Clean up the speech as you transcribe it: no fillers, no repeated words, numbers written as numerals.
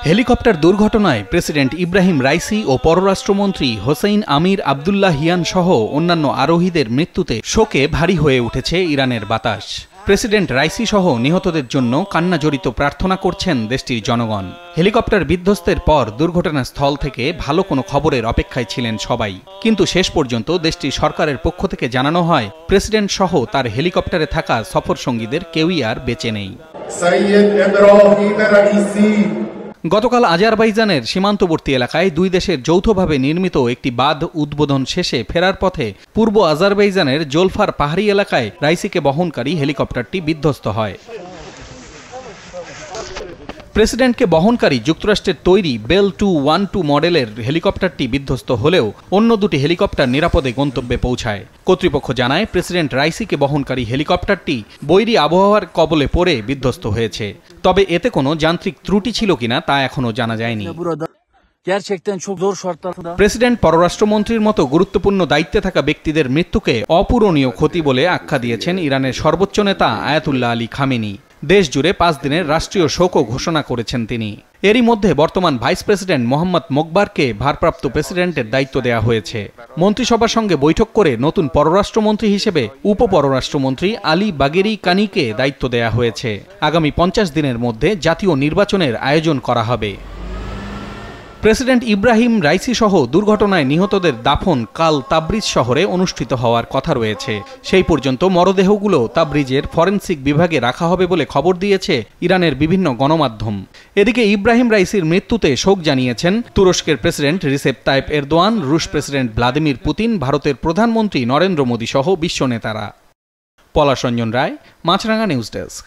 Helicopter দুর্ঘটনায় president Ebrahim Raisi ও পররাষ্ট্রমন্ত্রী Hussein আমির Abdollahian সহ অন্যান্য আরোহীদের মৃত্যুতে শোকে ভারী হয়ে উঠেছে ইরানের বাতাস। প্রেসিডেন্ট রাইসি সহ নিহতদের জন্য কান্নাজড়িত প্রার্থনা করছেন দেশটির জনগণ। হেলিকপ্টার বিধ্বস্তের পর দুর্ঘটনাস্থল থেকে ভালো কোনো খবরের অপেক্ষায় ছিলেন সবাই, কিন্তু শেষ পর্যন্ত দেশটির সরকারের পক্ষ থেকে জানানো হয় প্রেসিডেন্ট সহ তার হেলিকপ্টারে থাকা সফরসঙ্গীদের কেউই আর বেঁচে নেই। গতকাল আজারবাইজানের সীমান্তবর্তী এলাকায় দুই দেশের যৌথভাবে নির্মিত একটি বাঁধ উদ্বোধন শেষে ফেরার পথে পূর্ব আজারবাইজানের জোলফার পাহাড়ি এলাকায় রাইসিকে বহনকারী হেলিকপ্টারটি বিধ্বস্ত হয়। প্রেসিডেন্টকে বহনকারী যুক্তরাষ্ট্রের তৈরি বেল 212 মডেলের হেলিকপ্টারটি বিধ্বস্ত হলেও অন্য দুটি হেলিকপ্টার নিরাপদে গন্তব্যে পৌঁছায়। কর্তৃপক্ষ জানায় প্রেসিডেন্ট রাইসিকে বহনকারী হেলিকপ্টারটি বৈরী আবহাওয়ার কবলে পড়ে বিধ্বস্ত হয়েছে, তবে এতে কোনো যান্ত্রিক ত্রুটি ছিল কিনা তা এখনো জানা যায়নি। প্রেসিডেন্ট পররাষ্ট্রমন্ত্রীর মতো গুরুত্বপূর্ণ দায়িত্বে থাকা ব্যক্তিদের মৃত্যুকে অপূরণীয় ক্ষতি বলে আখ্যা দিয়েছেন ইরানের সর্বোচ্চ নেতা আয়াতুল্লাহ আলী খামেনি। দেশ জুড়ে 5 দিনের রাষ্ট্রীয় শোকও ঘোষণা করেছেন তিনি। এরই মধ্যে বর্তমান ভাইস প্রেসিডেন্ট মোহাম্মদ মোকবারকে ভারপ্রাপ্ত প্রেসিডেন্টের দায়িত্ব দেওয়া হয়েছে। মন্ত্রিসভার সঙ্গে বৈঠক করে নতুন পররাষ্ট্রমন্ত্রী হিসেবে উপপররাষ্ট্রমন্ত্রী আলী বাগেরি কানিকে দায়িত্ব দেওয়া হয়েছে। আগামী 50 দিনের মধ্যে জাতীয় নির্বাচনের আয়োজন করা হবে। প্রেসিডেন্ট ইব্রাহিম রাইসি সহ দুর্ঘটনায় নিহতদের দাফন কাল তাবরিজ শহরে অনুষ্ঠিত হওয়ার কথা রয়েছে। সেই পর্যন্ত মরদেহগুলো তাবরিজের ফরেনসিক বিভাগে রাখা হবে বলে খবর দিয়েছে ইরানের বিভিন্ন গণমাধ্যম। এদিকে ইব্রাহিম রাইসির মৃত্যুতে শোক জানিয়েছেন তুরস্কের প্রেসিডেন্ট রিসেপ তাইপ এরদোয়ান, রুশ প্রেসিডেন্ট ভ্লাদিমির পুতিন, ভারতের প্রধানমন্ত্রী নরেন্দ্র মোদী সহ বিশ্ব নেতারা। পলাশ রঞ্জন রায়, মাছরাঙা নিউজ ডেস্ক।